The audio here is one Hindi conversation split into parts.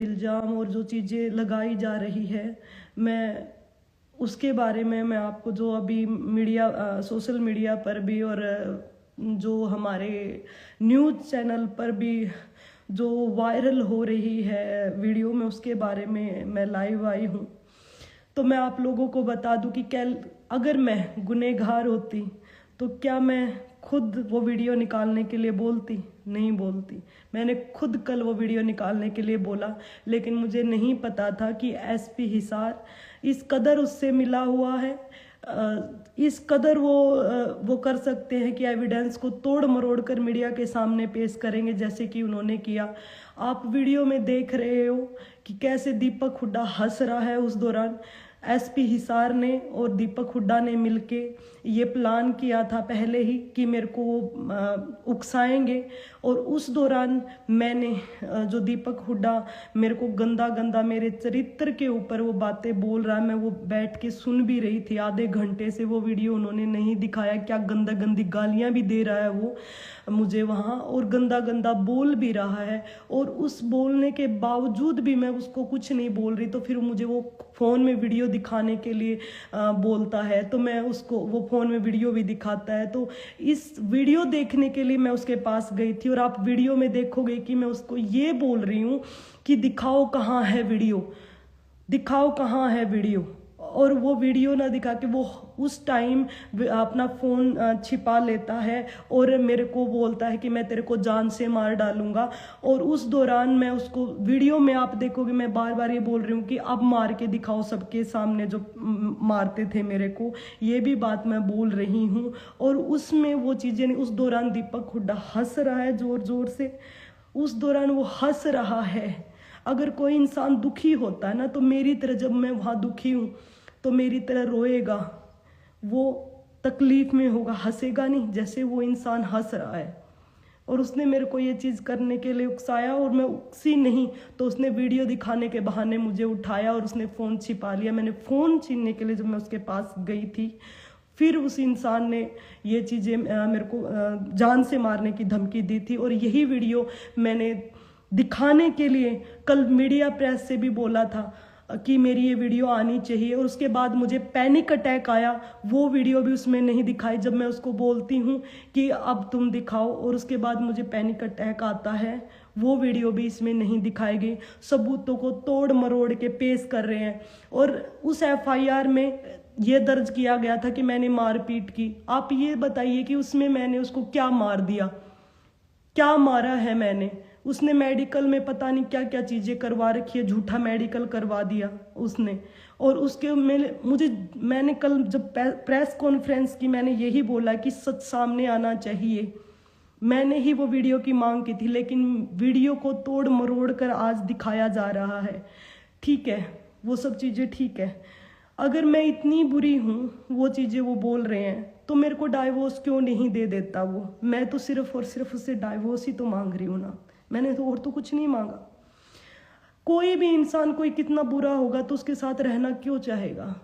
इल्ज़ाम और जो चीज़ें लगाई जा रही है, मैं उसके बारे में मैं आपको जो अभी सोशल मीडिया पर भी और जो हमारे न्यूज़ चैनल पर भी जो वायरल हो रही है वीडियो में, उसके बारे में मैं लाइव आई हूँ। तो मैं आप लोगों को बता दूं कि अगर मैं गुनहगार होती तो क्या मैं खुद वो वीडियो निकालने के लिए बोलती? नहीं बोलती। मैंने खुद कल वो वीडियो निकालने के लिए बोला, लेकिन मुझे नहीं पता था कि एसपी हिसार इस कदर उससे मिला हुआ है, इस कदर वो कर सकते हैं कि एविडेंस को तोड़ मरोड़ कर मीडिया के सामने पेश करेंगे, जैसे कि उन्होंने किया। आप वीडियो में देख रहे हो कि कैसे दीपक हुड्डा हंस रहा है। उस दौरान एसपी हिसार ने और दीपक हुड्डा ने मिलके ये प्लान किया था पहले ही कि मेरे को वो उकसाएंगे, और उस दौरान मैंने जो दीपक हुड्डा मेरे को गंदा गंदा मेरे चरित्र के ऊपर वो बातें बोल रहा है, मैं वो बैठ के सुन भी रही थी। आधे घंटे से वो वीडियो उन्होंने नहीं दिखाया, क्या गंदा गंदी गालियां भी दे रहा है वो मुझे वहाँ, और गंदा गंदा बोल भी रहा है, और उस बोलने के बावजूद भी मैं उसको कुछ नहीं बोल रही। तो फिर मुझे वो फ़ोन में वीडियो दिखाने के लिए बोलता है, तो मैं उसको वो फ़ोन में वीडियो भी दिखाता है। तो इस वीडियो देखने के लिए मैं उसके पास गई थी, और आप वीडियो में देखोगे कि मैं उसको ये बोल रही हूँ कि दिखाओ कहाँ है वीडियो, दिखाओ कहाँ है वीडियो। और वो वीडियो ना दिखा के वो उस टाइम अपना फ़ोन छिपा लेता है और मेरे को बोलता है कि मैं तेरे को जान से मार डालूंगा। और उस दौरान मैं उसको वीडियो में आप देखोगे मैं बार बार ये बोल रही हूँ कि अब मार के दिखाओ सबके सामने जो मारते थे मेरे को, ये भी बात मैं बोल रही हूँ। और उसमें वो चीज़ें नहीं। उस दौरान दीपक हुड्डा हंस रहा है ज़ोर ज़ोर से, उस दौरान वो हंस रहा है। अगर कोई इंसान दुखी होता है ना, तो मेरी तरह जब मैं वहाँ दुखी हूँ तो मेरी तरह रोएगा, वो तकलीफ में होगा, हंसेगा नहीं जैसे वो इंसान हंस रहा है। और उसने मेरे को ये चीज़ करने के लिए उकसाया, और मैं उकसी नहीं तो उसने वीडियो दिखाने के बहाने मुझे उठाया और उसने फ़ोन छिपा लिया। मैंने फ़ोन छीनने के लिए जब मैं उसके पास गई थी, फिर उस इंसान ने ये चीज़ें मेरे को जान से मारने की धमकी दी थी। और यही वीडियो मैंने दिखाने के लिए कल मीडिया प्रेस से भी बोला था कि मेरी ये वीडियो आनी चाहिए, और उसके बाद मुझे पैनिक अटैक आया। वो वीडियो भी उसमें नहीं दिखाई जब मैं उसको बोलती हूँ कि अब तुम दिखाओ, और उसके बाद मुझे पैनिक अटैक आता है। वो वीडियो भी इसमें नहीं दिखाई गई। सबूतों को तोड़ मरोड़ के पेश कर रहे हैं। और उस एफआईआर में ये दर्ज किया गया था कि मैंने मारपीट की। आप ये बताइए कि उसमें मैंने उसको क्या मार दिया, क्या मारा है मैंने? उसने मेडिकल में पता नहीं क्या क्या चीज़ें करवा रखी है, झूठा मेडिकल करवा दिया उसने। और उसके मैंने कल जब प्रेस कॉन्फ्रेंस की, मैंने यही बोला कि सच सामने आना चाहिए। मैंने ही वो वीडियो की मांग की थी, लेकिन वीडियो को तोड़ मरोड़ कर आज दिखाया जा रहा है। ठीक है, वो सब चीज़ें ठीक है। अगर मैं इतनी बुरी हूँ, वो चीज़ें वो बोल रहे हैं, तो मेरे को डाइवोर्स क्यों नहीं दे देता वो? मैं तो सिर्फ और सिर्फ उससे डाइवोर्स ही तो मांग रही हूँ ना, मैंने तो और तो कुछ नहीं मांगा। कोई भी इंसान कोई कितना बुरा होगा तो उसके साथ रहना क्यों चाहेगा?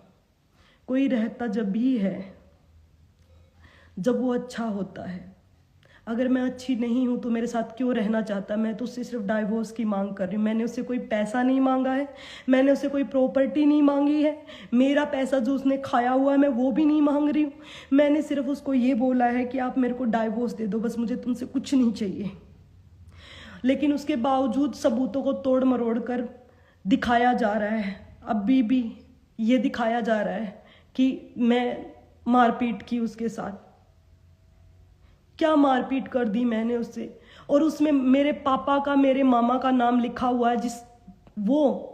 कोई रहता जब भी है जब वो अच्छा होता है। अगर मैं अच्छी नहीं हूँ तो मेरे साथ क्यों रहना चाहता? मैं तो उससे सिर्फ डाइवोर्स की मांग कर रही हूँ। मैंने उससे कोई पैसा नहीं मांगा है, मैंने उससे कोई प्रॉपर्टी नहीं मांगी है, मेरा पैसा जो उसने खाया हुआ है मैं वो भी नहीं मांग रही हूँ। मैंने सिर्फ उसको ये बोला है कि आप मेरे को डाइवोर्स दे दो, बस मुझे तुमसे कुछ नहीं चाहिए। लेकिन उसके बावजूद सबूतों को तोड़ मरोड़ कर दिखाया जा रहा है। अभी भी ये दिखाया जा रहा है कि मैं मारपीट की उसके साथ। क्या मारपीट कर दी मैंने उससे? और उसमें मेरे पापा का, मेरे मामा का नाम लिखा हुआ है।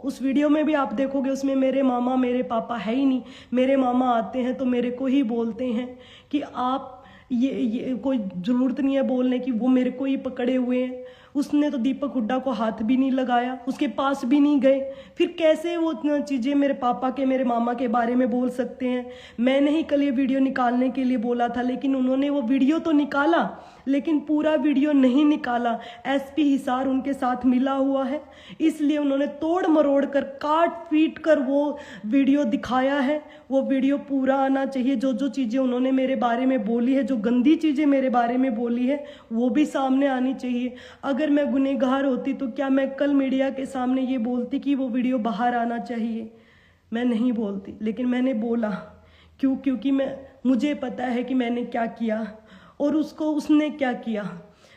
उस वीडियो में भी आप देखोगे, उसमें मेरे मामा मेरे पापा है ही नहीं। मेरे मामा आते हैं तो मेरे को ही बोलते हैं कि आप ये कोई ज़रूरत नहीं है बोलने की, वो मेरे को ही पकड़े हुए हैं। उसने तो दीपक हुड्डा को हाथ भी नहीं लगाया, उसके पास भी नहीं गए। फिर कैसे वो चीज़ें मेरे पापा के, मेरे मामा के बारे में बोल सकते हैं? मैंने ही कल ये वीडियो निकालने के लिए बोला था, लेकिन उन्होंने वो वीडियो तो निकाला, लेकिन पूरा वीडियो नहीं निकाला। एसपी हिसार उनके साथ मिला हुआ है, इसलिए उन्होंने तोड़ मरोड़ कर, काट पीट कर वो वीडियो दिखाया है। वो वीडियो पूरा आना चाहिए। जो जो चीज़ें उन्होंने मेरे बारे में बोली है, जो गंदी चीज़ें मेरे बारे में बोली है, वो भी सामने आनी चाहिए। अगर अगर मैं गुनहगार होती तो क्या मैं कल मीडिया के सामने ये बोलती कि वो वीडियो बाहर आना चाहिए? मैं नहीं बोलती, लेकिन मैंने बोला। क्योंकि मुझे पता है कि मैंने क्या किया और उसने क्या किया।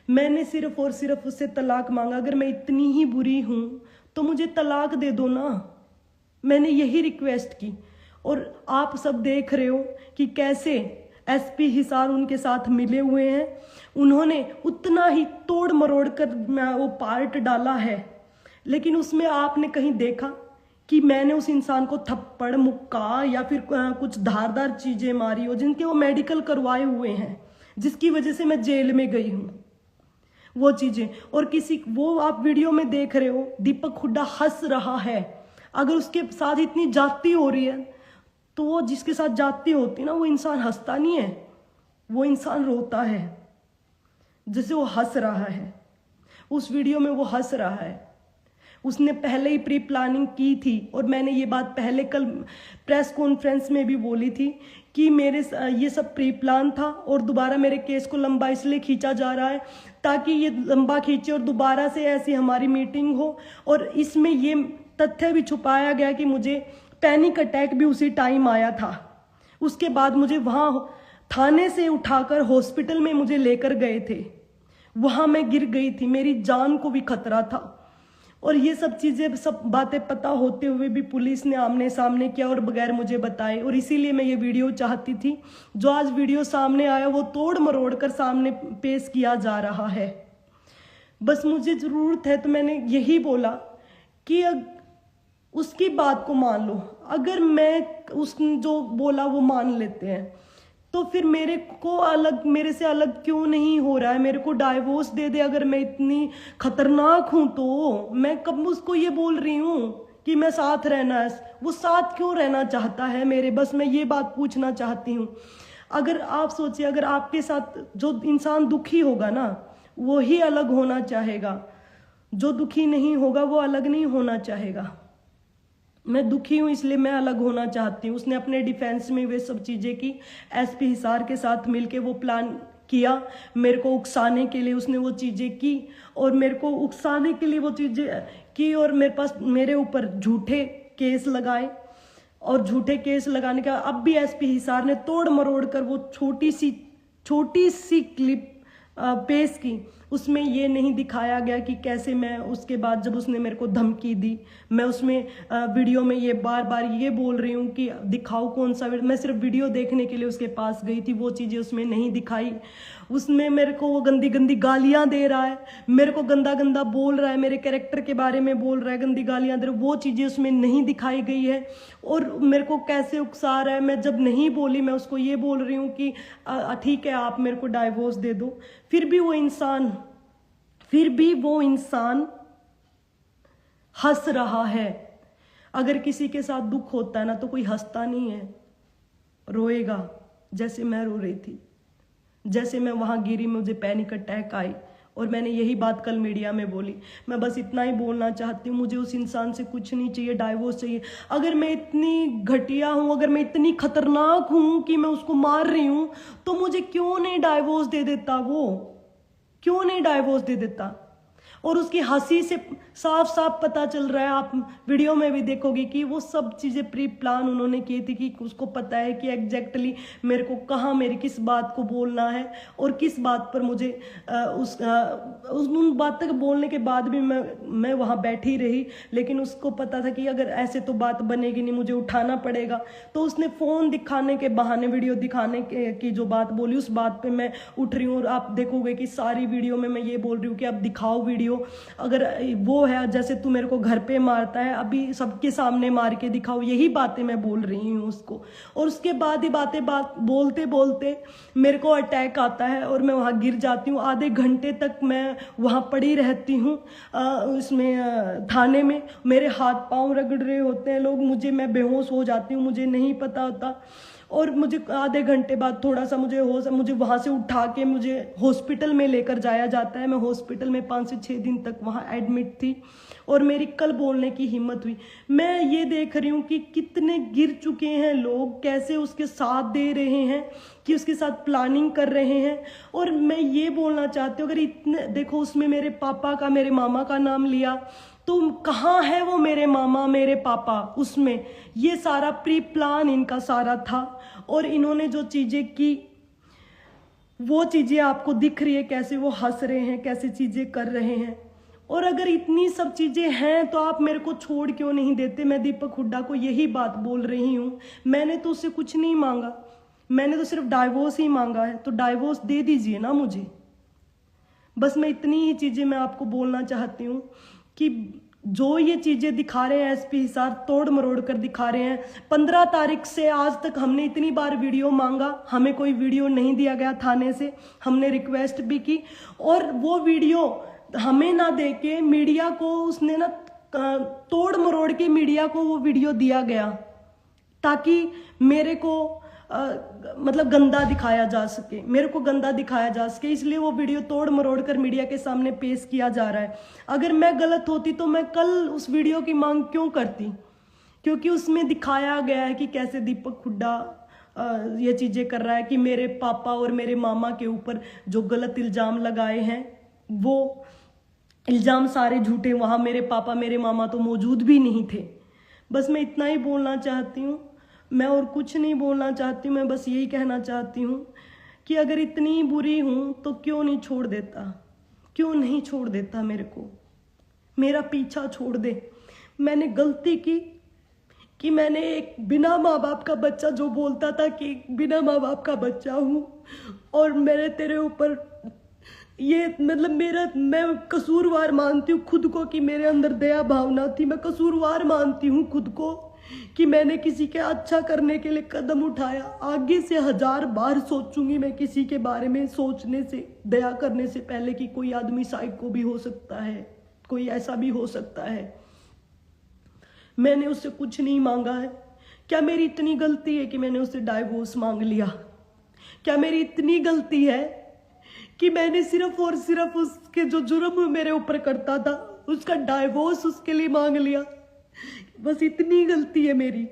मैंने सिर्फ और सिर्फ उससे तलाक मांगा। अगर मैं इतनी ही बुरी हूँ तो मुझे तलाक दे दो ना। मैंने यही रिक्वेस्ट की। और आप सब देख रहे हो कि कैसे एसपी हिसार उनके साथ मिले हुए हैं। उन्होंने उतना ही तोड़ मरोड़ कर वो पार्ट डाला है, लेकिन उसमें आपने कहीं देखा कि मैंने उस इंसान को थप्पड़, मुक्का या फिर कुछ धारदार चीजें मारी हो जिनके वो मेडिकल करवाए हुए हैं, जिसकी वजह से मैं जेल में गई हूँ, वो चीजें। और वो आप वीडियो में देख रहे हो, दीपक हुड्डा हंस रहा है। अगर उसके साथ इतनी जाती हो रही है तो वो जिसके साथ जाती होती ना, वो इंसान हंसता नहीं है, वो इंसान रोता है। जैसे वो हंस रहा है, उस वीडियो में वो हंस रहा है। उसने पहले ही प्री प्लानिंग की थी और मैंने ये बात पहले कल प्रेस कॉन्फ्रेंस में भी बोली थी कि मेरे ये सब प्री प्लान था और दोबारा मेरे केस को लंबा इसलिए खींचा जा रहा है ताकि ये लंबा खींचे और दोबारा से ऐसी हमारी मीटिंग हो। और इसमें ये तथ्य भी छुपाया गया कि मुझे पैनिक अटैक भी उसी टाइम आया था। उसके बाद मुझे वहाँ थाने से उठाकर हॉस्पिटल में मुझे लेकर गए थे, वहाँ मैं गिर गई थी, मेरी जान को भी खतरा था। और ये सब चीज़ें, सब बातें पता होते हुए भी पुलिस ने आमने सामने किया और बगैर मुझे बताए। और इसीलिए मैं ये वीडियो चाहती थी। जो आज वीडियो सामने आया वो तोड़ मरोड़ कर सामने पेश किया जा रहा है। बस मुझे ज़रूरत है तो मैंने यही बोला कि उसकी बात को मान लो। अगर उसने जो बोला वो मान लेते हैं तो फिर मेरे से अलग क्यों नहीं हो रहा है? मेरे को डाइवोर्स दे दे। अगर मैं इतनी खतरनाक हूं तो मैं कब उसको ये बोल रही हूं कि मैं साथ रहना है। वो साथ क्यों रहना चाहता है मेरे? बस मैं ये बात पूछना चाहती हूँ। अगर आप सोचिए, अगर आपके साथ जो इंसान दुखी होगा ना, वो ही अलग होना चाहेगा। जो दुखी नहीं होगा वो अलग नहीं होना चाहेगा। मैं दुखी हूँ इसलिए मैं अलग होना चाहती हूँ। उसने अपने डिफेंस में वे सब चीज़ें की। एसपी हिसार के साथ मिलके वो प्लान किया मेरे को उकसाने के लिए। उसने वो चीज़ें की और मेरे को उकसाने के लिए वो चीज़ें की और मेरे ऊपर झूठे केस लगाए। और झूठे केस लगाने का अब भी एसपी हिसार ने तोड़ मरोड़ कर वो छोटी सी क्लिप पेश की। उसमें ये नहीं दिखाया गया कि कैसे मैं उसके बाद जब उसने मेरे को धमकी दी, मैं उसमें वीडियो में ये बार बार ये बोल रही हूँ कि दिखाओ कौन सा वीडियो। मैं सिर्फ वीडियो देखने के लिए उसके पास गई थी, वो चीज़ें उसमें नहीं दिखाई। उसमें मेरे को वो गंदी गंदी गालियाँ दे रहा है, मेरे को गंदा गंदा बोल रहा है, मेरे कैरेक्टर के बारे में बोल रहा है, गंदी गालियाँ दे रहा है, वो चीज़ें उसमें नहीं दिखाई गई है। और मेरे को कैसे उकसा रहा है। मैं जब नहीं बोली, मैं उसको ये बोल रही हूँ कि ठीक है आप मेरे को डाइवोर्स दे दो। फिर भी वो इंसान हंस रहा है। अगर किसी के साथ दुख होता है ना तो कोई हंसता नहीं है, रोएगा। जैसे मैं रो रही थी, जैसे मैं वहां गिरी, मुझे पैनिक अटैक आई और मैंने यही बात कल मीडिया में बोली। मैं बस इतना ही बोलना चाहती हूँ, मुझे उस इंसान से कुछ नहीं चाहिए, डाइवोर्स चाहिए। अगर मैं इतनी घटिया हूँ, अगर मैं इतनी खतरनाक हूँ कि मैं उसको मार रही हूँ, तो मुझे क्यों नहीं डाइवोर्स दे देता? वो क्यों नहीं डाइवोर्स दे देता? और उसकी हंसी से साफ साफ पता चल रहा है, आप वीडियो में भी देखोगे कि वो सब चीज़ें प्री प्लान उन्होंने की थी कि उसको पता है कि एग्जैक्टली मेरे को कहाँ मेरी किस बात को बोलना है और किस बात पर मुझे उन बात तक बोलने के बाद भी मैं वहाँ बैठी रही। लेकिन उसको पता था कि अगर ऐसे तो बात बनेगी नहीं, मुझे उठाना पड़ेगा। तो उसने फ़ोन दिखाने के बहाने वीडियो दिखाने की जो बात बोली, उस बात पर मैं उठ रही हूँ। और आप देखोगे कि सारी वीडियो में मैं ये बोल रही हूँ कि आप दिखाओ वीडियो। अगर वो है जैसे तू मेरे को घर पे मारता है, अभी सबके सामने मार के दिखाओ। यही बातें मैं बोल रही हूँ उसको। और उसके बाद ही बात बोलते बोलते मेरे को अटैक आता है और मैं वहाँ गिर जाती हूँ। आधे घंटे तक मैं वहाँ पड़ी रहती हूँ उसमें थाने में। मेरे हाथ पाँव रगड़ रहे होते हैं लोग, मैं बेहोश हो जाती हूँ, मुझे नहीं पता होता। और मुझे आधे घंटे बाद थोड़ा सा मुझे वहाँ से उठा के मुझे हॉस्पिटल में लेकर जाया जाता है। मैं हॉस्पिटल में 5 से 6 दिन तक वहाँ एडमिट थी और मेरी कल बोलने की हिम्मत हुई। मैं ये देख रही हूँ कि कितने गिर चुके हैं लोग, कैसे उसके साथ दे रहे हैं, कि उसके साथ प्लानिंग कर रहे हैं। और मैं ये बोलना चाहती हूँ, अगर इतने देखो उसमें मेरे पापा का, मेरे मामा का नाम लिया, तो कहाँ है वो मेरे मामा मेरे पापा? उसमें ये सारा प्री प्लान इनका सारा था। और इन्होंने जो चीजें की वो चीजें आपको दिख रही है, कैसे वो हंस रहे हैं, कैसे चीजें कर रहे हैं। और अगर इतनी सब चीजें हैं तो आप मेरे को छोड़ क्यों नहीं देते? मैं दीपक हुड्डा को यही बात बोल रही हूँ। मैंने तो उससे कुछ नहीं मांगा, मैंने तो सिर्फ डाइवोर्स ही मांगा है, तो डाइवोर्स दे दीजिए ना मुझे। बस मैं इतनी ही चीजें मैं आपको बोलना चाहती हूँ कि जो ये चीजें दिखा रहे हैं एसपी हिसार, तोड़ मरोड़ कर दिखा रहे हैं। 15 तारीख से आज तक हमने इतनी बार वीडियो मांगा, हमें कोई वीडियो नहीं दिया गया थाने से। हमने रिक्वेस्ट भी की और वो वीडियो हमें ना दे के मीडिया को उसने ना तोड़ मरोड़ के मीडिया को वो वीडियो दिया गया, ताकि मेरे को मतलब गंदा दिखाया जा सके, मेरे को गंदा दिखाया जा सके। इसलिए वो वीडियो तोड़ मरोड़ कर मीडिया के सामने पेश किया जा रहा है। अगर मैं गलत होती तो मैं कल उस वीडियो की मांग क्यों करती? क्योंकि उसमें दिखाया गया है कि कैसे दीपक हुड्डा ये चीजें कर रहा है, कि मेरे पापा और मेरे मामा के ऊपर जो गलत इल्जाम लगाए हैं वो इल्जाम सारे झूठे। वहां मेरे पापा मेरे मामा तो मौजूद भी नहीं थे। बस मैं इतना ही बोलना चाहती हूँ, मैं और कुछ नहीं बोलना चाहती हूँ। मैं बस यही कहना चाहती हूँ कि अगर इतनी बुरी हूँ तो क्यों नहीं छोड़ देता, क्यों नहीं छोड़ देता मेरे को, मेरा पीछा छोड़ दे। मैंने गलती की कि मैंने एक बिना माँ बाप का बच्चा जो बोलता था कि बिना माँ बाप का बच्चा हूँ, और मैंने तेरे ऊपर ये मतलब मैं कसूरवार मानती हूँ खुद को कि मेरे अंदर दया भावना थी। मैं कसूरवार मानती हूँ खुद को कि मैंने किसी के अच्छा करने के लिए कदम उठाया। आगे से 1000 बार सोचूंगी मैं किसी के बारे में सोचने से, दया करने से पहले, कि कोई आदमी साइको भी हो सकता है, कोई ऐसा भी हो सकता है। मैंने उससे कुछ नहीं मांगा है। क्या मेरी इतनी गलती है कि मैंने उससे डाइवोर्स मांग लिया? क्या मेरी इतनी गलती है कि मैंने सिर्फ और सिर्फ उसके जो जुर्म मेरे ऊपर करता था उसका डाइवोर्स उसके लिए मांग लिया? बस इतनी गलती है मेरी।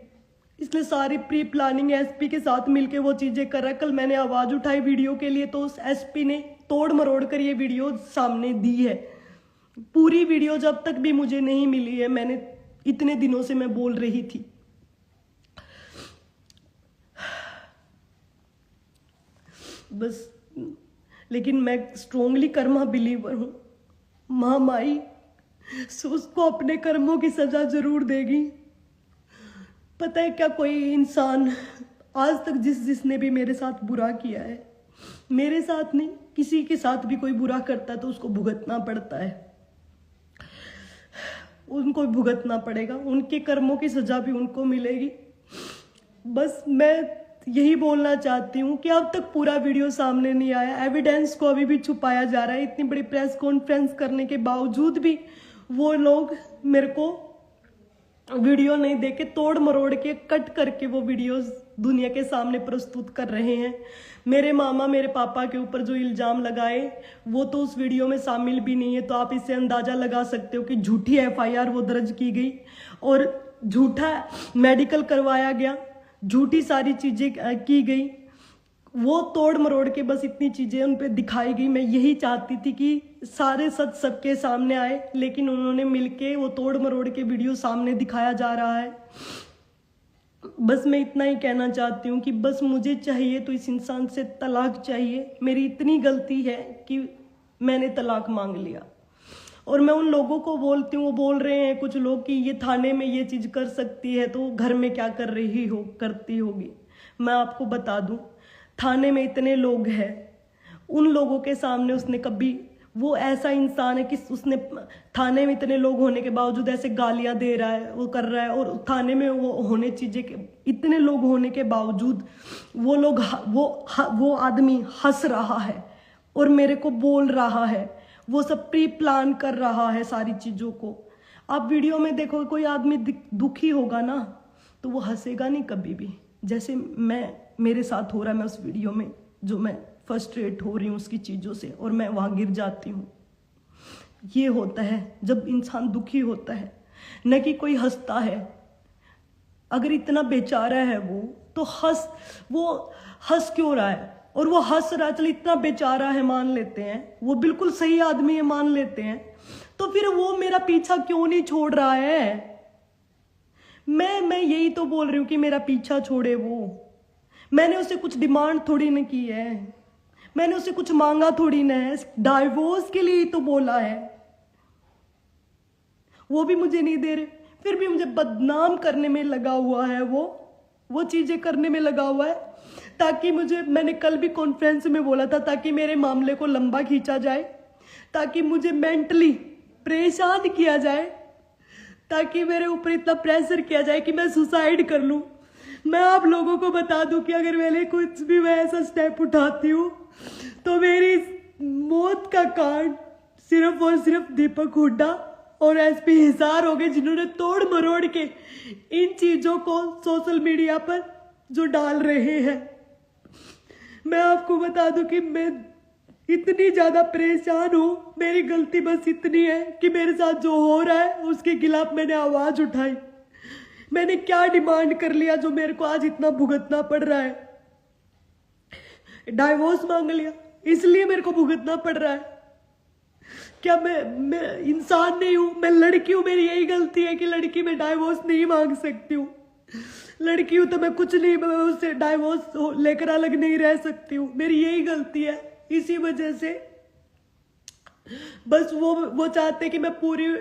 इसलिए सारी प्री प्लानिंग एसपी के साथ मिलके वो चीजें कर रहा है। कल मैंने आवाज उठाई वीडियो के लिए तो उस एसपी ने तोड़ मरोड़ कर ये वीडियो सामने दी है। पूरी वीडियो जब तक भी मुझे नहीं मिली है, मैंने इतने दिनों से मैं बोल रही थी। बस, लेकिन मैं स्ट्रोंगली कर्मा बिलीवर हूं। महामाई उसको अपने कर्मों की सजा जरूर देगी। पता है क्या, कोई इंसान आज तक जिसने भी मेरे साथ बुरा किया है, मेरे साथ नहीं किसी के साथ भी कोई बुरा करता है तो उसको भुगतना पड़ता है, उनको भुगतना पड़ेगा, उनके कर्मों की सजा भी उनको मिलेगी। बस मैं यही बोलना चाहती हूँ कि अब तक पूरा वीडियो सामने नहीं आया, एविडेंस को अभी भी छुपाया जा रहा है। इतनी बड़ी प्रेस कॉन्फ्रेंस करने के बावजूद भी वो लोग मेरे को वीडियो नहीं देके तोड़ मरोड़ के कट करके वो वीडियोस दुनिया के सामने प्रस्तुत कर रहे हैं। मेरे मामा मेरे पापा के ऊपर जो इल्जाम लगाए वो तो उस वीडियो में शामिल भी नहीं है, तो आप इससे अंदाजा लगा सकते हो कि झूठी एफआईआर वो दर्ज की गई और झूठा मेडिकल करवाया गया, झूठी सारी चीजें की गई, वो तोड़ मरोड़ के बस इतनी चीजें उन पे दिखाई गई। मैं यही चाहती थी कि सारे सच सबके सामने आए, लेकिन उन्होंने मिलके वो तोड़ मरोड़ के वीडियो सामने दिखाया जा रहा है। बस मैं इतना ही कहना चाहती हूँ कि बस मुझे चाहिए तो इस इंसान से तलाक चाहिए। मेरी इतनी गलती है कि मैंने तलाक मांग लिया। और मैं उन लोगों को बोलती हूँ, वो बोल रहे हैं कुछ लोग कि ये थाने में ये चीज कर सकती है तो घर में क्या कर रही हो करती होगी। मैं आपको बता दूं, थाने में इतने लोग हैं, उन लोगों के सामने उसने कभी, वो ऐसा इंसान है कि उसने थाने में इतने लोग होने के बावजूद ऐसे गालियां दे रहा है, वो कर रहा है, और थाने में वो होने चीजें इतने लोग होने के बावजूद वो आदमी हंस रहा है और मेरे को बोल रहा है, वो सब प्री प्लान कर रहा है सारी चीजों को। आप वीडियो में देखो, कोई आदमी दुखी होगा ना तो वो हंसेगा नहीं कभी भी, जैसे मैं मेरे साथ हो रहा है, मैं उस वीडियो में जो मैं फ्रस्ट्रेट हो रही हूँ उसकी चीज़ों से, और मैं वहाँ गिर जाती हूँ। ये होता है जब इंसान दुखी होता है, न कि कोई हंसता है। अगर इतना बेचारा है वो, तो वो हंस क्यों रहा है? और वो हंस रहा है, चल इतना बेचारा है मान लेते हैं, वो बिल्कुल सही आदमी है मान लेते हैं, तो फिर वो मेरा पीछा क्यों नहीं छोड़ रहा है? मैं यही तो बोल रही हूँ कि मेरा पीछा छोड़े वो। मैंने उससे कुछ डिमांड थोड़ी न की है, मैंने उससे कुछ मांगा थोड़ी न है, डाइवोर्स के लिए ही तो बोला है। वो भी मुझे नहीं दे रहे, फिर भी मुझे बदनाम करने में लगा हुआ है, वो चीजें करने में लगा हुआ है, ताकि मैंने कल भी कॉन्फ्रेंस में बोला था, ताकि मेरे मामले को लंबा खींचा जाए, ताकि मुझे मेंटली परेशान किया जाए, ताकि मेरे ऊपर इतना प्रेशर किया जाए कि मैं सुसाइड कर लूं। मैं आप लोगों को बता दूं कि अगर मैंने कुछ भी मैं ऐसा स्टेप उठाती हूँ तो मेरी मौत का कारण सिर्फ और सिर्फ दीपक हुड्डा और एसपी हिसार हो गए, जिन्होंने तोड़ मरोड़ के इन चीजों को सोशल मीडिया पर जो डाल रहे हैं। मैं आपको बता दूं कि मैं इतनी ज्यादा परेशान हूं, मेरी गलती बस इतनी है कि मेरे साथ जो हो रहा है उसके खिलाफ मैंने आवाज उठाई। मैंने क्या डिमांड कर लिया जो मेरे को आज इतना भुगतना पड़ रहा है? डाइवोर्स मांग लिया, इसलिए मेरे को भुगतना पड़ रहा है। क्या मैं इंसान नहीं हूं? मैं लड़की हूं, मेरी यही गलती है कि लड़की में डाइवोर्स नहीं मांग सकती हूँ। लड़की हूं तो मैं कुछ नहीं, मैं उससे डाइवोर्स लेकर अलग नहीं रह सकती हूँ, मेरी यही गलती है। इसी वजह से बस वो चाहते कि मैं पूरी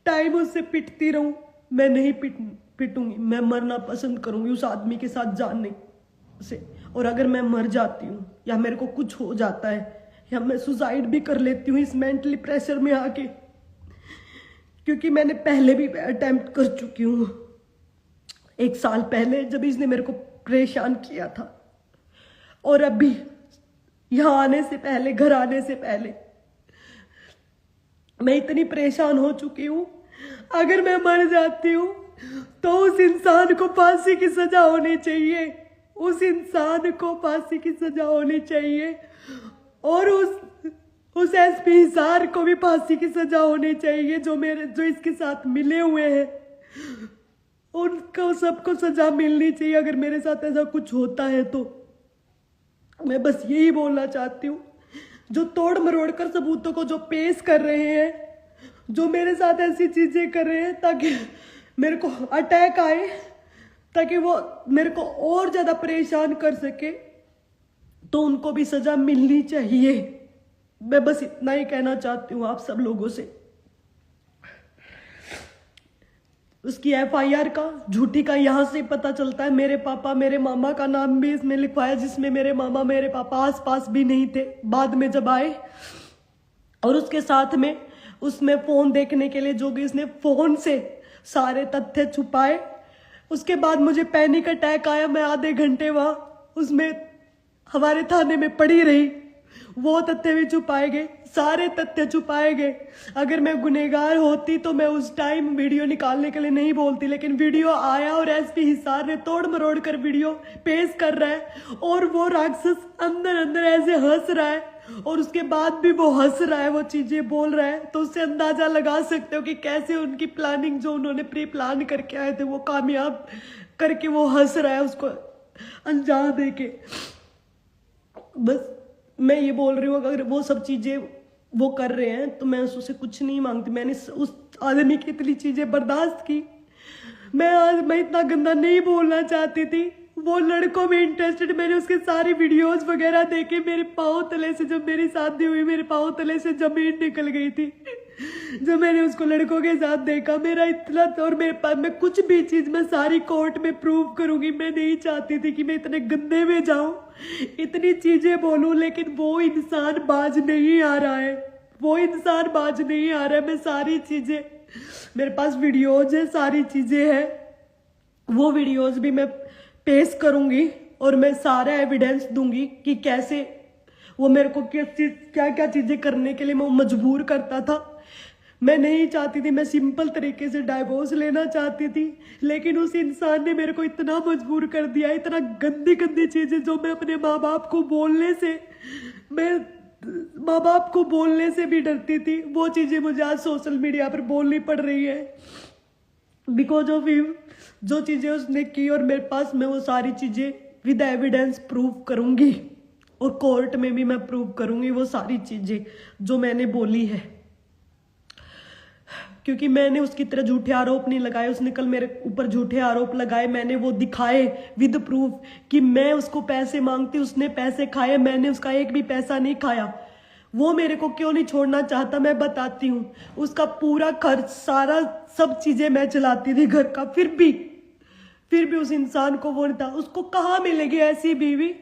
टाइम उससे पिटती रहूं। मैं नहीं पिटूंगी, मैं मरना पसंद करूंगी उस आदमी के साथ जाने से। और अगर मैं मर जाती हूँ या मेरे को कुछ हो जाता है या मैं सुसाइड भी कर लेती हूँ इस मेंटली प्रेशर में आके, क्योंकि मैंने पहले भी अटेम्प्ट कर चुकी हूँ। 1 साल पहले जब इसने मेरे को परेशान किया था, और अभी यहाँ आने से पहले, घर आने से पहले मैं इतनी परेशान हो चुकी हूँ। अगर मैं मर जाती हूँ तो उस इंसान को फांसी की सजा होनी चाहिए, उस इंसान को फांसी की सजा होनी चाहिए, और उस एसपी हिसार को भी फांसी की सजा होनी चाहिए, जो इसके साथ मिले हुए हैं, उनको सबको सजा मिलनी चाहिए। अगर मेरे साथ ऐसा कुछ होता है तो मैं बस यही बोलना चाहती हूँ, जो तोड़ मरोड़ कर सबूतों को जो पेश कर रहे हैं, जो मेरे साथ ऐसी चीजें कर रहे हैं ताकि मेरे को अटैक आए, ताकि वो मेरे को और ज्यादा परेशान कर सके, तो उनको भी सजा मिलनी चाहिए। मैं बस इतना ही कहना चाहती हूँ आप सब लोगों से। उसकी एफआईआर का झूठी का यहाँ से पता चलता है। मेरे पापा, मेरे मामा का नाम भी इसमें लिखवाया, जिसमें मेरे मामा, मेरे पापा आस पास भी नहीं थे, बाद में जब आए। और उसके साथ में उसमें फोन देखने के लिए जो कि इसने फोन से सारे तथ्य छुपाए। उसके बाद मुझे पैनिक अटैक आया, मैं आधे घंटे वहां उसमें हमारे थाने में पड़ी रही। वो तथ्य भी छुपाए गए, सारे तथ्य छुपाए गए। अगर मैं गुनहगार होती तो मैं उस टाइम वीडियो निकालने के लिए नहीं बोलती, लेकिन वीडियो आया और एसपी हिसार ने तोड़ मरोड़ कर वीडियो पेश कर रहा है, और वो राक्षस अंदर अंदर ऐसे हंस रहा है, और उसके बाद भी वो हंस रहा है, वो चीजें बोल रहा है। तो उससे अंदाजा लगा सकते हो कि कैसे उनकी प्लानिंग जो उन्होंने प्री प्लान करके आए थे वो कामयाब करके वो हंस रहा है उसको अंजाम देके। बस मैं ये बोल रही हूँ, अगर वो सब चीजें वो कर रहे हैं तो मैं उससे कुछ नहीं मांगती। मैंने उस आदमी की इतनी चीजें बर्दाश्त की। मैं इतना गंदा नहीं बोलना चाहती थी। वो लड़कों में इंटरेस्टेड, मैंने उसके सारी वीडियोस वगैरह देखे। मेरे पाँव तले से, जब मेरी शादी हुई, मेरे पाँव तले से जमीन निकल गई थी जब मैंने उसको लड़कों के साथ देखा। मेरा इतना, और मेरे पास मैं कुछ भी चीज मैं सारी कोर्ट में प्रूव करूंगी। मैं नहीं चाहती थी कि मैं इतने गंदे में जाऊं, इतनी चीजें बोलूं, लेकिन वो इंसान बाज नहीं आ रहा है, वो इंसान बाज नहीं आ रहा है। मैं सारी चीजें, मेरे पास वीडियोज है, सारी चीजें हैं, वो वीडियोज भी मैं पेश करूंगी और मैं सारा एविडेंस दूंगी कि कैसे वो मेरे को क्या क्या चीजें करने के लिए मैं मजबूर करता था। मैं नहीं चाहती थी, मैं सिंपल तरीके से डाइवोर्स लेना चाहती थी, लेकिन उस इंसान ने मेरे को इतना मजबूर कर दिया, इतना गंदी गंदी चीजें जो मैं अपने माँ बाप को बोलने से, मैं माँ बाप को बोलने से भी डरती थी, वो चीजें मुझे आज सोशल मीडिया पर बोलनी पड़ रही है बिकॉज ऑफ हिम। जो चीजें उसने की और मेरे पास, मैं वो सारी चीजें विद एविडेंस प्रूव करूंगी और कोर्ट में भी मैं प्रूव करूंगी वो सारी चीजें जो मैंने बोली है, क्योंकि मैंने उसकी तरह झूठे आरोप नहीं लगाए। उसने कल मेरे ऊपर झूठे आरोप लगाए, मैंने वो दिखाए विद प्रूफ कि मैं उसको पैसे मांगती, उसने पैसे खाए, मैंने उसका एक भी पैसा नहीं खाया। वो मेरे को क्यों नहीं छोड़ना चाहता मैं बताती हूँ। उसका पूरा खर्च, सारा सब चीजें मैं चलाती थी घर का, फिर भी उस इंसान को वो नहीं था। उसको कहाँ मिलेगी ऐसी बीवी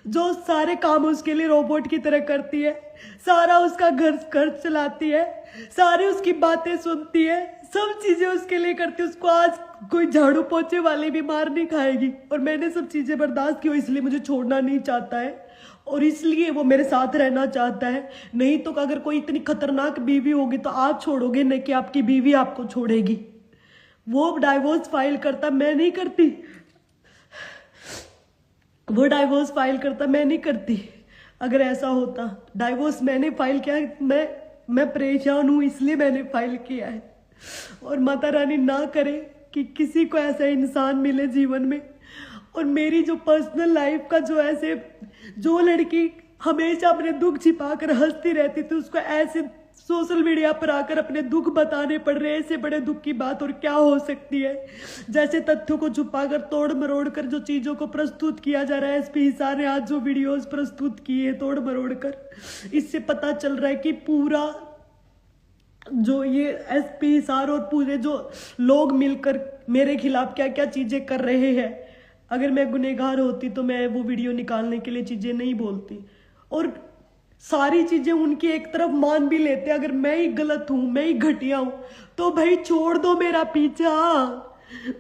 जो सारे काम उसके लिए रोबोट की तरह करती है, सारा उसका घर खर्च चलाती है, सारी उसकी बातें सुनती है, सब चीजें उसके लिए करती है। उसको आज कोई झाड़ू पोछे वाली भी मार नहीं खाएगी, और मैंने सब चीजें बर्दाश्त की, इसलिए मुझे छोड़ना नहीं चाहता है और इसलिए वो मेरे साथ रहना चाहता है। नहीं तो अगर कोई इतनी खतरनाक बीवी होगी तो आप छोड़ोगे, नहीं कि आपकी बीवी आपको छोड़ेगी। वो डाइवोर्स फाइल करता, मैं नहीं करती। वो डाइवोर्स फाइल करता, मैं नहीं करती। अगर ऐसा होता, डाइवोर्स मैंने फाइल किया है, मैं परेशान हूं इसलिए मैंने फाइल किया है। और माता रानी ना करे कि किसी को ऐसा इंसान मिले जीवन में। और मेरी जो पर्सनल लाइफ का जो लड़की हमेशा अपने दुख छिपाकर हंसती रहती थी, उसको ऐसे सोशल मीडिया पर आकर अपने दुख बताने पड़ रहे हैं। इससे बड़े दुख की बात और क्या हो सकती है। जैसे तथ्यों को छुपाकर, तोड़ मरोड़ कर जो चीजों को प्रस्तुत किया जा रहा है, एसपी हिसार ने आज जो वीडियोस प्रस्तुत किए तोड़ मरोड़ कर, इससे पता चल रहा है कि पूरा जो ये एसपी हिसार और पूरे जो लोग मिलकर मेरे खिलाफ क्या क्या चीजें कर रहे हैं। अगर मैं गुनहगार होती तो मैं वो वीडियो निकालने के लिए चीजें नहीं बोलती, और सारी चीजें उनकी एक तरफ मान भी लेते। अगर मैं ही गलत हूं, मैं ही घटिया हूं, तो भाई छोड़ दो मेरा पीछा।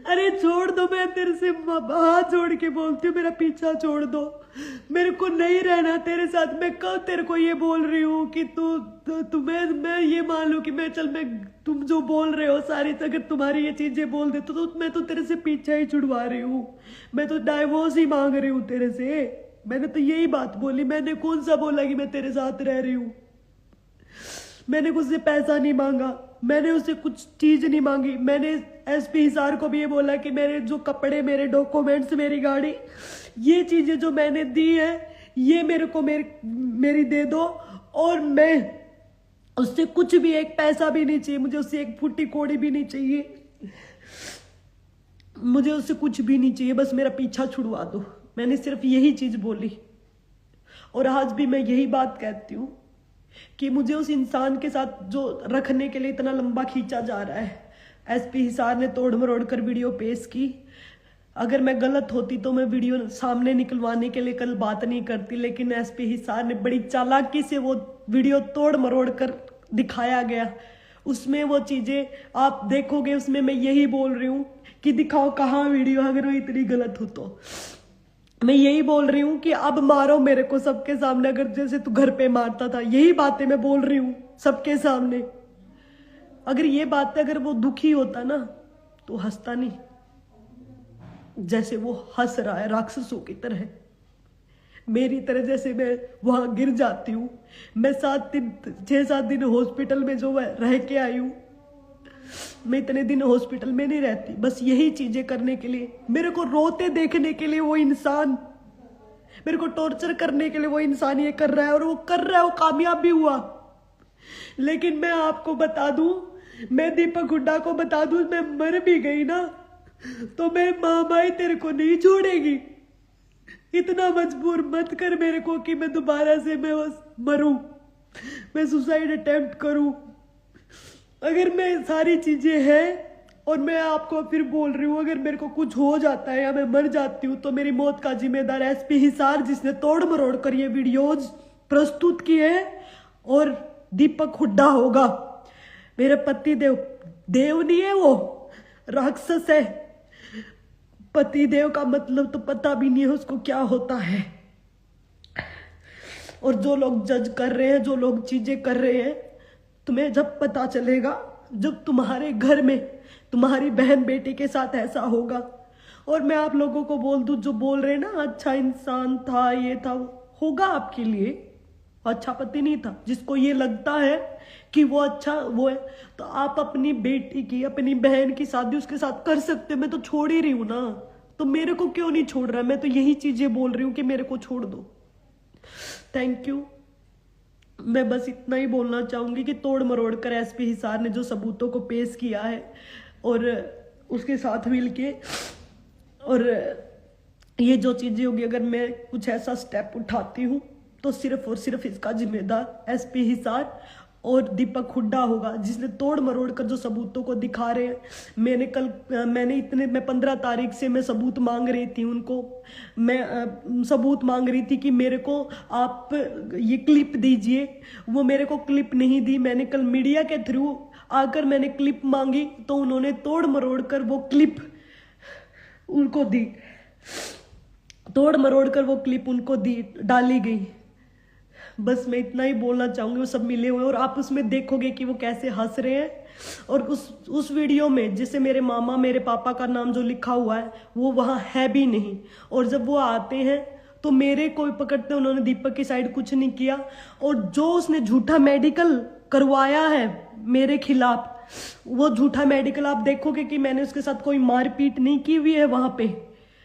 अरे छोड़ दो, मैं तेरे से हाथ जोड़ के बोलती हूँ, मेरा पीछा छोड़ दो। मेरे को नहीं रहना तेरे साथ। मैं कब तेरे को ये बोल रही हूँ कि तुम्हें मैं ये मान लूं कि मैं तुम जो बोल रहे हो सारी, अगर तुम्हारी ये चीजें बोल दे तो मैं तो तेरे से पीछा ही छुड़वा रही हूँ। मैं तो डाइवोर्स ही मांग रही हूँ तेरे से। मैंने तो यही बात बोली। मैंने कौन सा बोला कि मैं तेरे साथ रह रही हूँ। मैंने उससे पैसा नहीं मांगा, मैंने उससे कुछ चीज नहीं मांगी। मैंने एसपी हिसार को भी ये बोला कि मेरे जो कपड़े, मेरे डॉक्यूमेंट्स, मेरी गाड़ी, ये चीजें जो मैंने दी है ये मेरे को मेरी दे दो, और मैं उससे कुछ भी, एक पैसा भी नहीं चाहिए मुझे, उससे एक फुट्टी कोड़ी भी नहीं चाहिए, मुझे उससे कुछ भी नहीं चाहिए, बस मेरा पीछा छुड़वा दो। मैंने सिर्फ यही चीज बोली, और आज भी मैं यही बात कहती हूँ कि मुझे उस इंसान के साथ जो रखने के लिए इतना लंबा खींचा जा रहा है। एसपी हिसार ने तोड़ मरोड़ कर वीडियो पेश की। अगर मैं गलत होती तो मैं वीडियो सामने निकलवाने के लिए कल बात नहीं करती, लेकिन एसपी हिसार ने बड़ी चालाकी से वो वीडियो तोड़ मरोड़ कर दिखाया गया। उसमें वो चीजें आप देखोगे, उसमें मैं यही बोल रही हूँ कि दिखाओ कहाँ वीडियो, अगर वो इतनी गलत हो तो। मैं यही बोल रही हूँ कि अब मारो मेरे को सबके सामने, अगर जैसे तू घर पे मारता था। यही बातें मैं बोल रही हूँ सबके सामने। अगर ये बातें, अगर वो दुखी होता ना तो हंसता नहीं, जैसे वो हंस रहा है राक्षसों की तरह, मेरी तरह। जैसे मैं वहां गिर जाती हूँ। मैं 6-7 दिन हॉस्पिटल में जो रह के आई हूँ, मैं इतने दिन हॉस्पिटल में नहीं रहती, बस यही चीजें करने के लिए। मेरे को रोते देखने के लिए वो इंसान, मेरे को टॉर्चर करने के लिए वो इंसान ये कर रहा है, और वो कर रहा है, वो कामयाब भी हुआ। लेकिन मैं आपको बता दूं, मैं दीपक हुड्डा को बता दूं, मैं मर भी गई ना तो मैं माँ भाई तेरे को नहीं छोड़ेगी। इतना मजबूर मत कर मेरे को कि मैं दोबारा से मैं मरूं, मैं सुसाइड अटेम्प्ट करूं। अगर मैं सारी चीजें हैं, और मैं आपको फिर बोल रही हूँ, अगर मेरे को कुछ हो जाता है या मैं मर जाती हूँ तो मेरी मौत का जिम्मेदार एसपी हिसार, जिसने तोड़ मरोड़ कर ये वीडियोज प्रस्तुत किए हैं, और दीपक हुड्डा होगा। मेरे पति देव नहीं है, वो राक्षस है। पति देव का मतलब तो पता भी नहीं है उसको क्या होता है। और जो लोग जज कर रहे हैं, जो लोग चीजें कर रहे हैं, तुम्हें जब पता चलेगा, जब तुम्हारे घर में तुम्हारी बहन बेटी के साथ ऐसा होगा। और मैं आप लोगों को बोल दूं, जो बोल रहे ना अच्छा इंसान था, ये था, होगा आपके लिए अच्छा पति नहीं था। जिसको ये लगता है कि वो अच्छा वो है, तो आप अपनी बेटी की, अपनी बहन की शादी उसके साथ कर सकते हो। मैं तो छोड़ ही रही हूं ना, तो मेरे को क्यों नहीं छोड़ रहा? मैं तो यही चीजें बोल रही हूँ कि मेरे को छोड़ दो। Thank you. मैं बस इतना ही बोलना चाहूंगी कि तोड़ मरोड़ कर एसपी हिसार ने जो सबूतों को पेश किया है और उसके साथ मिलके, और ये जो चीजें होगी, अगर मैं कुछ ऐसा स्टेप उठाती हूँ तो सिर्फ और सिर्फ इसका जिम्मेदार एसपी हिसार और दीपक हुड्डा होगा, जिसने तोड़ मरोड़ कर जो सबूतों को दिखा रहे हैं। मैं 15 तारीख से मैं सबूत मांग रही थी उनको। मैं सबूत मांग रही थी कि मेरे को आप ये क्लिप दीजिए। वो मेरे को क्लिप नहीं दी। मैंने कल मीडिया के थ्रू आकर मैंने क्लिप मांगी तो उन्होंने तोड़ मरोड़ कर वो क्लिप उनको दी। तोड़ मरोड़ कर वो क्लिप उनको दी, डाली गई। बस मैं इतना ही बोलना चाहूंगी। वो सब मिले हुए और आप उसमें देखोगे कि वो कैसे हंस रहे हैं। और उस वीडियो में जैसे मेरे मामा, मेरे पापा का नाम जो लिखा हुआ है वो वहां है भी नहीं। और जब वो आते हैं तो मेरे कोई पकड़ते, उन्होंने दीपक की साइड कुछ नहीं किया। और जो उसने झूठा मेडिकल करवाया है मेरे खिलाफ, वो झूठा मेडिकल आप देखोगे कि मैंने उसके साथ कोई मारपीट नहीं की हुई है। वहां पे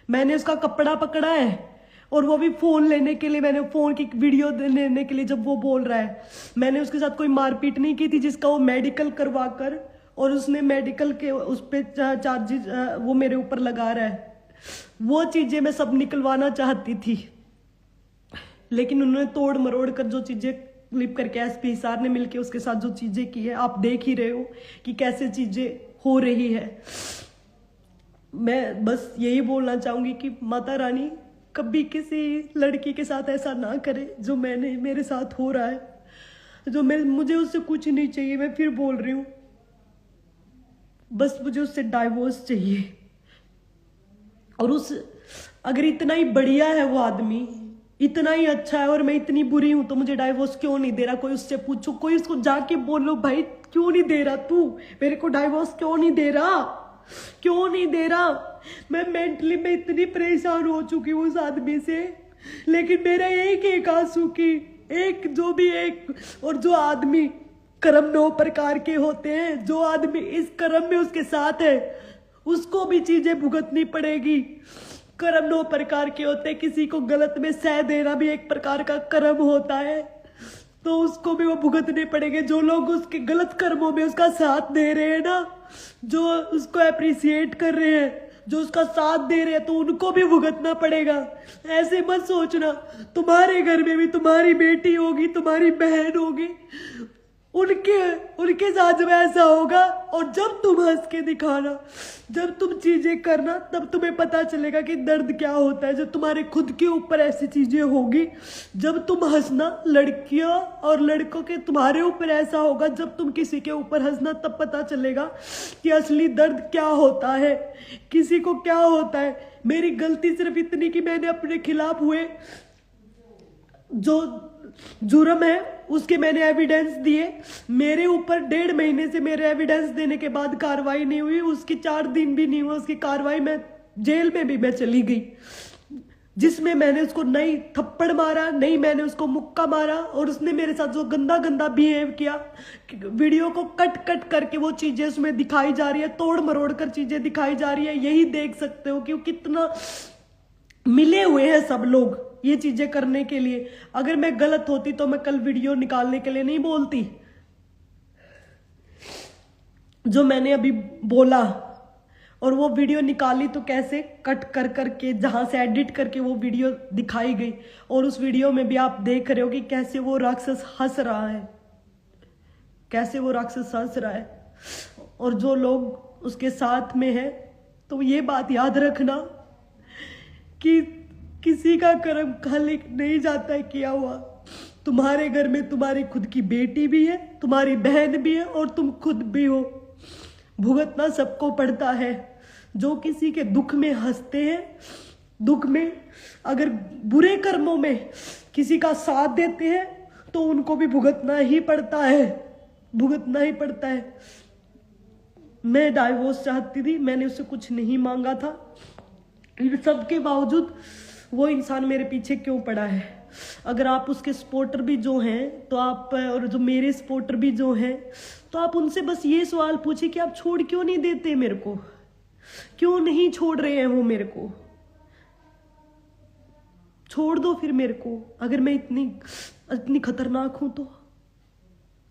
मैंने उसका कपड़ा पकड़ा है और वो भी फोन लेने के लिए, मैंने फोन की वीडियो लेने के लिए। जब वो बोल रहा है मैंने उसके साथ कोई मारपीट नहीं की थी, जिसका वो मेडिकल करवा कर और उसने मेडिकल के उस पे चार्जेस वो मेरे ऊपर लगा रहा है। वो चीजें मैं सब निकलवाना चाहती थी, लेकिन उन्होंने तोड़ मरोड़ कर जो चीजें क्लिप करके एसपी हिसार ने मिलकर उसके साथ जो चीजें की है, आप देख ही रहे हो कि कैसे चीजें हो रही है। मैं बस यही बोलना चाहूंगी कि माता रानी कभी किसी लड़की के साथ ऐसा ना करे जो मेरे साथ हो रहा है। मुझे उससे कुछ नहीं चाहिए, मैं फिर बोल रही हूं, बस मुझे उससे डाइवोर्स चाहिए। और अगर इतना ही बढ़िया है वो आदमी, इतना ही अच्छा है और मैं इतनी बुरी हूं, तो मुझे डाइवोर्स क्यों नहीं दे रहा? कोई उससे पूछो, कोई उसको जाके बोलो, भाई क्यों नहीं दे रहा तू मेरे को डाइवोर्स? क्यों नहीं दे रहा? क्यों नहीं दे रहा? मैं मेंटली में इतनी परेशान हो चुकी हूँ उस आदमी से। लेकिन मेरा एक आंसू की एक और जो आदमी कर्म 9 प्रकार के होते हैं, जो आदमी इस कर्म में उसके साथ है उसको भी चीजें भुगतनी पड़ेगी। कर्म 9 प्रकार के होते हैं। किसी को गलत में सह देना भी एक प्रकार का कर्म होता है, तो उसको भी वो भुगतने पड़ेंगे। जो लोग उसके गलत कर्मों में उसका साथ दे रहे हैं ना, जो उसको अप्रिसिएट कर रहे हैं, जो उसका साथ दे रहे हैं, तो उनको भी भुगतना पड़ेगा। ऐसे मत सोचना तुम्हारे घर में भी तुम्हारी बेटी होगी, तुम्हारी बहन होगी, उनके साथ जब ऐसा होगा, और जब तुम हंस के दिखाना, जब तुम चीजें करना, तब तुम्हें पता चलेगा कि दर्द क्या होता है। जब तुम्हारे खुद के ऊपर ऐसी चीजें होगी, जब तुम हंसना, लड़कियों और लड़कों के तुम्हारे ऊपर ऐसा होगा, जब तुम किसी के ऊपर हंसना, तब पता चलेगा कि असली दर्द क्या होता है, किसी को क्या होता है। मेरी गलती सिर्फ इतनी कि मैंने अपने खिलाफ हुए जो जुर्म है उसके मैंने एविडेंस दिए। मेरे ऊपर 1.5 महीने से मेरे एविडेंस देने के बाद कार्रवाई नहीं हुई, उसकी 4 दिन भी नहीं हुआ उसकी कार्रवाई। मैं जेल में भी मैं चली गई, जिसमें मैंने उसको नहीं थप्पड़ मारा, नहीं मैंने उसको मुक्का मारा, और उसने मेरे साथ जो गंदा बिहेव किया, वीडियो को कट करके वो चीजें उसमें दिखाई जा रही है, तोड़ मरोड़ कर चीजें दिखाई जा रही है। यही देख सकते हो कि कितना मिले हुए हैं सब लोग ये चीजें करने के लिए। अगर मैं गलत होती तो मैं कल वीडियो निकालने के लिए नहीं बोलती। जो मैंने अभी बोला, और वो वीडियो निकाली तो कैसे कट करके, जहां से एडिट करके वो वीडियो दिखाई गई। और उस वीडियो में भी आप देख रहे हो कि कैसे वो राक्षस हंस रहा है, कैसे वो राक्षस हंस रहा है। और जो लोग उसके साथ में है, तो ये बात याद रखना कि किसी का कर्म खाली नहीं जाता है किया हुआ। तुम्हारे घर में तुम्हारी खुद की बेटी भी है, तुम्हारी बहन भी है, और तुम खुद भी हो। भुगतना सबको पड़ता है। जो किसी के दुख में हंसते हैं, दुख में अगर बुरे कर्मों में किसी का साथ देते हैं, तो उनको भी भुगतना ही पड़ता है। भुगतना ही पड़ता है। मैं डाइवोर्स चाहती थी, मैंने उससे कुछ नहीं मांगा था, इन सब के बावजूद वो इंसान मेरे पीछे क्यों पड़ा है। अगर आप उसके सपोर्टर भी जो हैं तो आप, और जो मेरे सपोर्टर भी जो हैं, तो आप उनसे बस ये सवाल पूछिए कि आप छोड़ क्यों नहीं देते मेरे को, क्यों नहीं छोड़ रहे हैं वो मेरे को। छोड़ दो फिर मेरे को, अगर मैं इतनी खतरनाक हूं तो,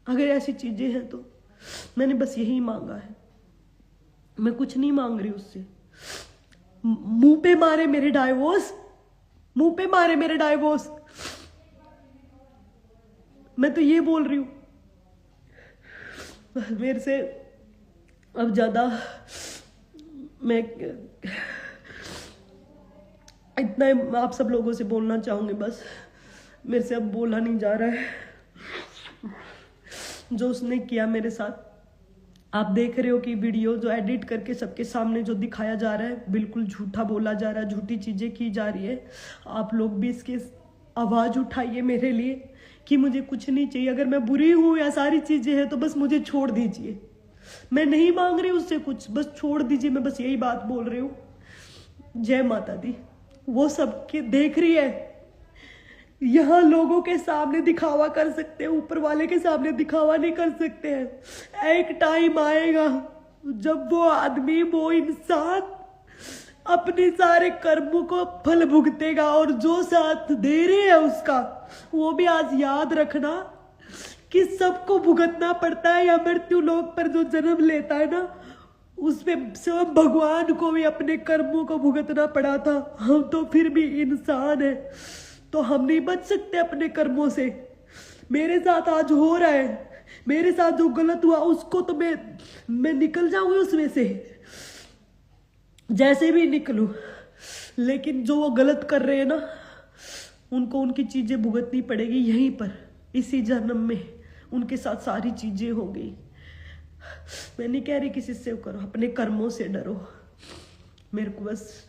अगर ऐसी चीजें हैं तो। मैंने बस यही मांगा है, मैं कुछ नहीं मांग रही उससे। मुंह पे मारे मेरे डाइवोर्स, मुंह पे मारे मेरे डाइवोर्स, मैं तो ये बोल रही हूं। मेरे से अब ज्यादा मैं इतना आप सब लोगों से बोलना चाहूंगी, बस मेरे से अब बोला नहीं जा रहा है। जो उसने किया मेरे साथ, आप देख रहे हो कि वीडियो जो एडिट करके सबके सामने जो दिखाया जा रहा है, बिल्कुल झूठा बोला जा रहा है, झूठी चीजें की जा रही है। आप लोग भी इसकी आवाज उठाइए मेरे लिए कि मुझे कुछ नहीं चाहिए। अगर मैं बुरी हूं या सारी चीजें हैं तो बस मुझे छोड़ दीजिए। मैं नहीं मांग रही उससे कुछ, बस छोड़ दीजिए। मैं बस यही बात बोल रही हूँ। जय माता दी। वो सबके देख रही है, यहाँ लोगों के सामने दिखावा कर सकते हैं, ऊपर वाले के सामने दिखावा नहीं कर सकते हैं। एक टाइम आएगा जब वो आदमी, वो इंसान अपने सारे कर्मों को फल भुगतेगा, और जो साथ दे रहे हैं उसका, वो भी आज याद रखना कि सबको भुगतना पड़ता है। या मृत्यु लोक पर जो जन्म लेता है ना, उसमें सब भगवान को भी अपने कर्मों को भुगतना पड़ा था। हम तो फिर भी इंसान है, तो हम नहीं बच सकते अपने कर्मों से। मेरे साथ आज हो रहा है, मेरे साथ जो गलत हुआ उसको तो मैं निकल जाऊंगी उसमें से, जैसे भी निकलूं। लेकिन जो वो गलत कर रहे हैं ना, उनको उनकी चीजें भुगतनी पड़ेगी यहीं पर, इसी जन्म में उनके साथ सारी चीजें हो गई। मैं नहीं कह रही किसी से करो, अपने कर्मों से डरो। मेरे को बस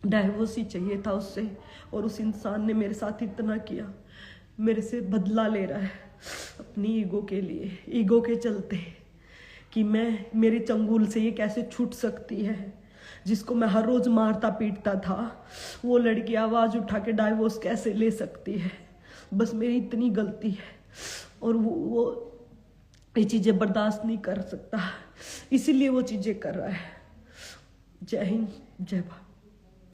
डाइवोर्स ही चाहिए था उससे, और उस इंसान ने मेरे साथ इतना किया, मेरे से बदला ले रहा है अपनी ईगो के लिए, ईगो के चलते, कि मेरे चंगुल से ये कैसे छूट सकती है। जिसको मैं हर रोज मारता पीटता था, वो लड़की आवाज उठा के डाइवोर्स कैसे ले सकती है। बस मेरी इतनी गलती है, और वो ये चीजें बर्दाश्त नहीं कर सकता, इसीलिए वो चीजें कर रहा है। जय हिंद, जय भारत,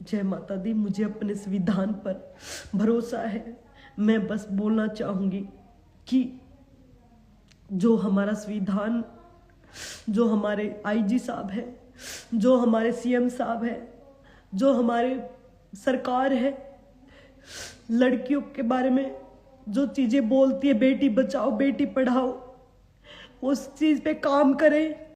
जय माता दी। मुझे अपने संविधान पर भरोसा है। मैं बस बोलना चाहूंगी कि जो हमारा संविधान, जो हमारे आईजी साहब है, जो हमारे सीएम साहब है, जो हमारे सरकार है, लड़कियों के बारे में जो चीजें बोलती है, बेटी बचाओ बेटी पढ़ाओ, उस चीज पे काम करें।